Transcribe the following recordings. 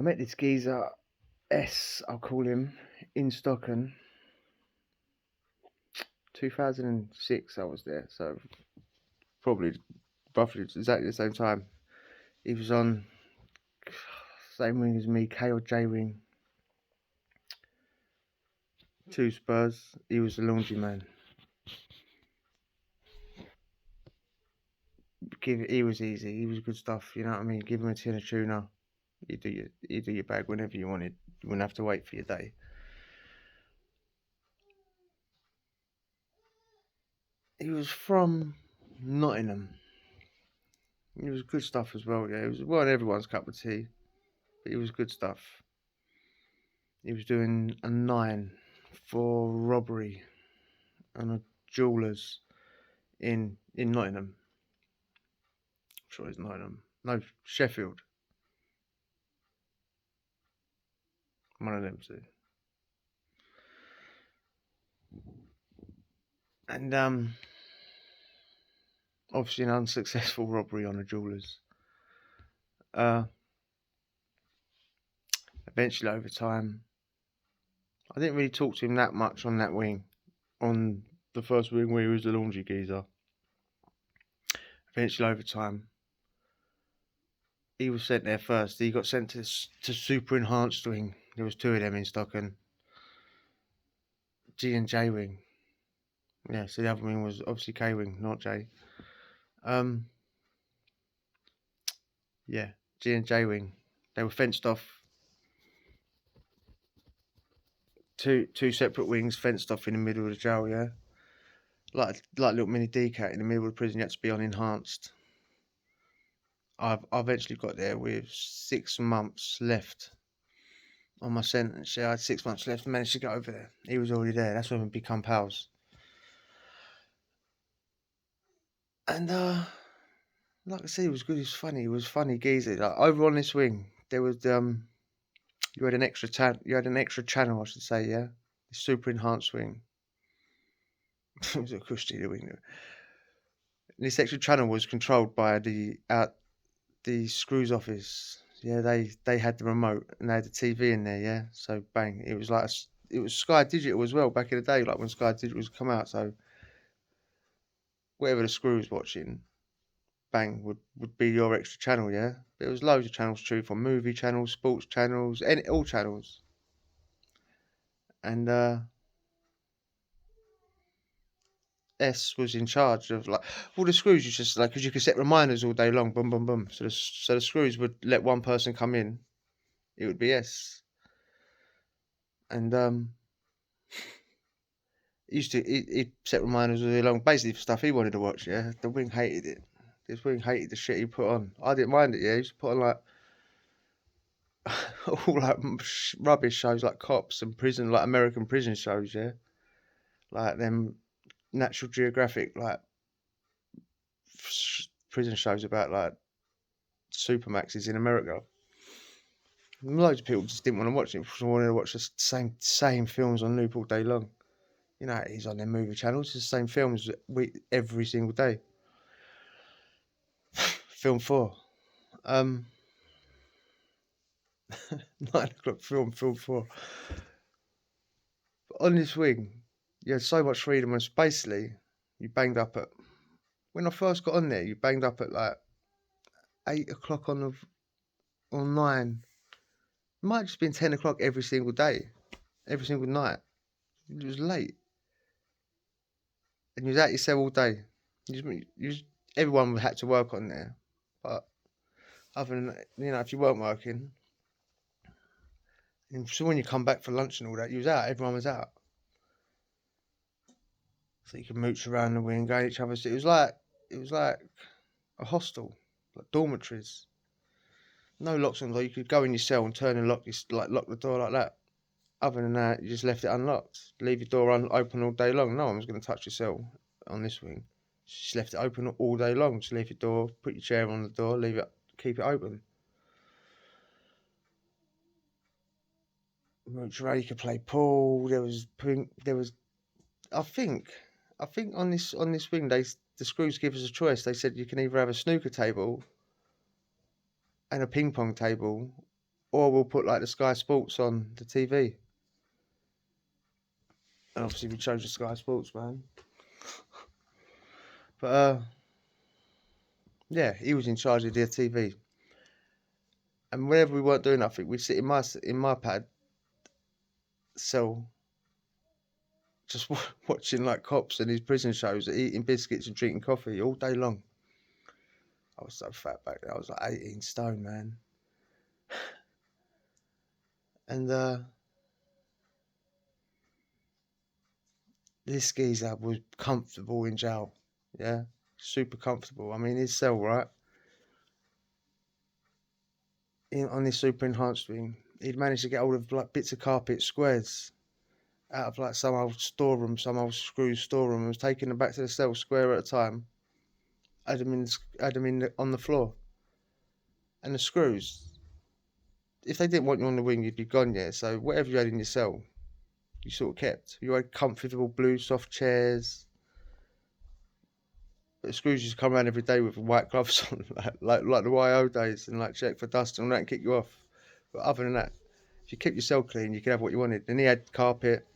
met this geezer, I'll call him, in Stockton. 2006 I was there, so probably roughly exactly the same time. He was on same wing as me, K or J wing. 2 Spurs. He was the laundry man. He was easy. He was good stuff. You know what I mean? Give him a tin of tuna. You do your bag whenever you wanted. You wouldn't have to wait for your day. He was from Nottingham. He was good stuff as well. Yeah, it wasn't everyone's cup of tea, but he was good stuff. He was doing a 9 for robbery and a jewellers in Nottingham. I'm sure it's Nottingham. No, Sheffield. One of them two. And obviously an unsuccessful robbery on a jewellers. Eventually over time, I didn't really talk to him that much on that wing, on the first wing where he was the laundry geezer. Eventually over time, he was sent there first. He got sent to super enhanced wing. There was 2 of them in Stockton. G and J wing. Yeah, so the other wing was obviously K wing, not J. Yeah, G and J wing. They were fenced off. Two separate wings fenced off in the middle of the jail. Yeah, like little mini DCAT in the middle of the prison. You had to be on enhanced. I eventually got there with 6 months left on my sentence. Yeah, I had 6 months left and managed to get over there. He was already there. That's when we become pals. And like I said, he was good. He was funny. He was funny geezer. Like over on this wing, there was you had an extra channel, I should say. Yeah, the super enhanced wing. It was a cushy wing. This extra channel was controlled by the screws office. Yeah, they had the remote and they had the TV in there. Yeah, so bang, it was like it was Sky Digital as well back in the day, like when Sky Digital was come out. So whatever the screw was watching, bang would be your extra channel. Yeah, there was loads of channels too, from movie channels, sports channels, all channels. And S was in charge of like all the screws. You just like because you could set reminders all day long, boom, boom, boom. So the screws would let one person come in. It would be S, and he'd set reminders all day long, basically for stuff he wanted to watch. Yeah, the wing hated it. This wing hated the shit he put on. I didn't mind it. Yeah, he used to put on like all like rubbish shows like cops and prison, like American prison shows. Yeah, like them Natural Geographic like prison shows about like supermaxes in America. Loads of people just didn't want to watch it. Just wanted to watch the same films on loop all day long. You know, he's on their movie channels. It's the same films every single day. Film 4. 9 o'clock film 4. But on this wing, you had so much freedom, and basically, you banged up at. When I first got on there, you banged up at like 8 o'clock or 9. It might have just been 10 o'clock every single day, every single night. It was late, and you was at your cell all day. Everyone had to work on there, but other than if you weren't working, and so when you come back for lunch and all that, you was out. Everyone was out, so you could mooch around the wing, go in each other's. It was like a hostel, like dormitories. No locks on the door. You could go in your cell and turn and lock the door like that. Other than that, you just left it unlocked. Leave your door open all day long. No one was going to touch your cell on this wing. Just left it open all day long. Just leave your door, put your chair on the door, leave it, keep it open. You could play pool. There was. I think on this wing, the screws give us a choice. They said you can either have a snooker table and a ping pong table, or we'll put like the Sky Sports on the TV. And obviously we chose the Sky Sports, man. But yeah, he was in charge of the TV. And whenever we weren't doing nothing, we'd sit in my pad cell, just watching like cops and his prison shows, eating biscuits and drinking coffee all day long. I was so fat back then. I was like 18 stone, man. And this geezer was comfortable in jail. Yeah, super comfortable. I mean, his cell, right? On this super enhanced wing, he'd managed to get hold of like bits of carpet, squares, out of like some old storeroom, some old screw storeroom, and was taking them back to the cell square at a time. Had them on the floor. And the screws, if they didn't want you on the wing, you'd be gone, yeah. So whatever you had in your cell, you sort of kept. You had comfortable blue soft chairs. But the screws used to come around every day with white gloves on, like the YO days, and like check for dust and that and kick you off. But other than that, if you kept your cell clean, you could have what you wanted. Then he had carpet,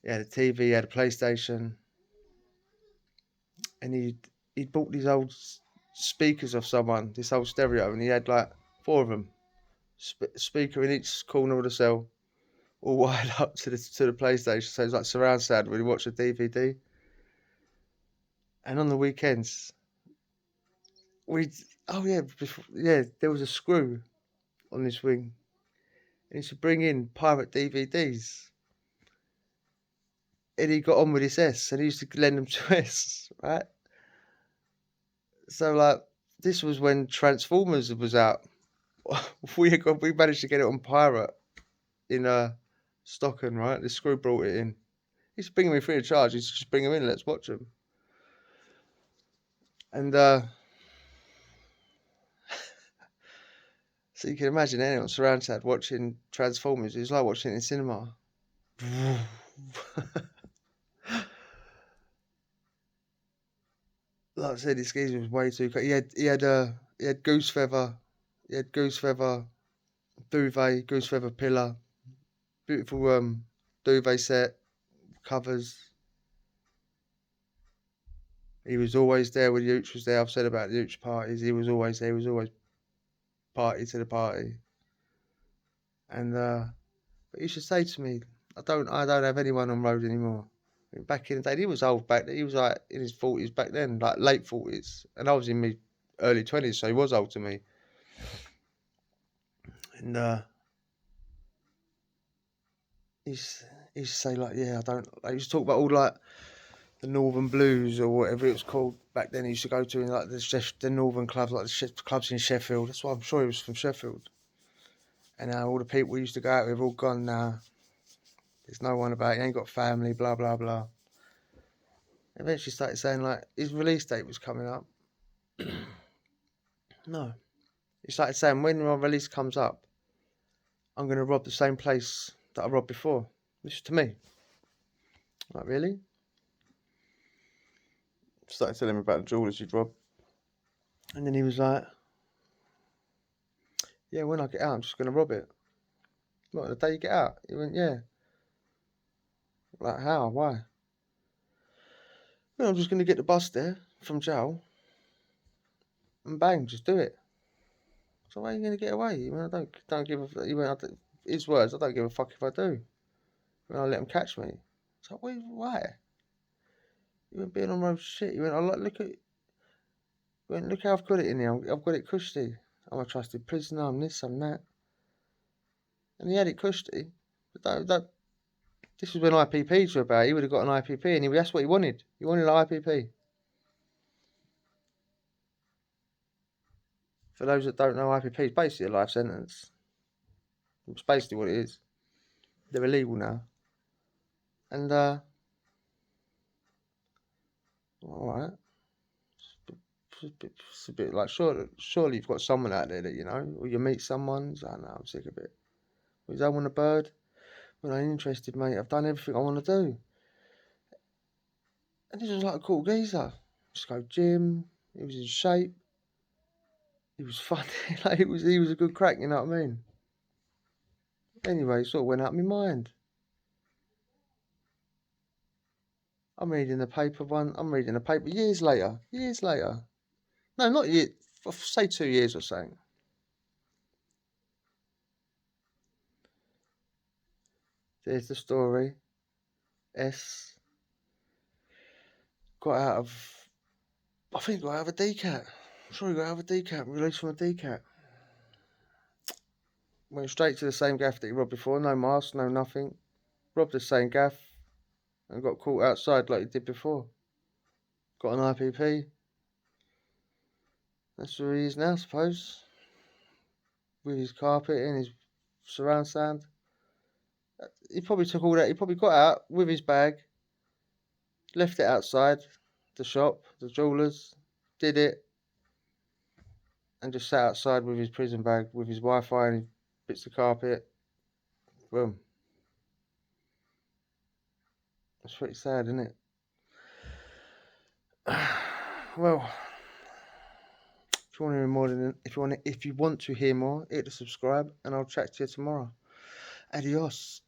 he had a TV, he had a PlayStation, and he'd bought these old speakers off someone, this old stereo, and he had like 4 of them, speaker in each corner of the cell, all wired up to the PlayStation, so it's like surround sound when you watch a DVD. And on the weekends, there was a screw on this wing, and he used to bring in pirate DVDs. And he got on with his S, and he used to lend them to S, right? So like, this was when Transformers was out. we managed to get it on pirate in Stockton, right? The screw brought it in. He's bringing me free of charge. He's just bring them in. Let's watch them. And so you can imagine anyone surround sound watching Transformers. It was like watching it in cinema. Like I said, this geezer was way too. He had goose feather, duvet, goose feather pillow, beautiful duvet set, covers. He was always there when Yuch was there. I've said about the Yuch parties. He was always there. He was always party to the party. And but you should say to me, I don't have anyone on road anymore. I mean, back in the day, he was old back then. He was like in his 40s back then, like late 40s, and I was in my early 20s, so he was old to me. And he used to say like, yeah, I don't. I used to talk about all like the Northern Blues or whatever it was called back then. He used to go to in like the Northern clubs, like the clubs in Sheffield. That's why I'm sure he was from Sheffield. And all the people we used to go out with all gone now. There's no one about. He ain't got family. Blah blah blah. Eventually started saying like his release date was coming up. No, he started saying when my release comes up, I'm going to rob the same place that I robbed before. This is to me. Like, really? Started telling me about the jewelers he'd robbed. And then he was like, yeah, when I get out, I'm just going to rob it. What, the day you get out? He went, yeah. Like, how? Why? Well, I'm just going to get the bus there from jail and bang, just do it. So why are you going to get away? He went, I don't give a... He went, his words, I don't give a fuck if I do. When I let them catch me. So why? He went, being on road shit. He went, look how I've got it in here. I've got it cushy. I'm a trusted prisoner. I'm this, I'm that. And he had it cushy. But this was when IPPs were about. He would have got an IPP, and that's what he wanted. He wanted an IPP. For those that don't know, IPP is basically a life sentence. It's basically what it is. They're illegal now. And, alright. It's a bit like, surely you've got someone out there that, you know, or you meet someone, so, no, I'm sick of it. Well, you don't want a bird? Well, I ain't interested, mate. I've done everything I want to do. And this was like a cool geezer. Just go gym. He was in shape. He was funny. Like, he was a good crack, you know what I mean? Anyway, it sort of went out of my mind. I'm reading the paper years later. No, not years, say 2 years or something. There's the story. S got out of, I think got out of a DCAT. I'm sure he got out of a DCAT, released from a DCAT. Went straight to the same gaff that he robbed before, no mask, no nothing. Robbed the same gaff and got caught outside like he did before. Got an IPP. That's where he is now, I suppose. With his carpet and his surround sound. He probably took all that, he probably got out with his bag, left it outside the shop, the jewellers, did it, and just sat outside with his prison bag, with his Wi-Fi and his bits of carpet. Boom. That's pretty sad, isn't it? Well, if you want to hear more if you want to hear more, hit the subscribe, and I'll chat to you tomorrow. Adios.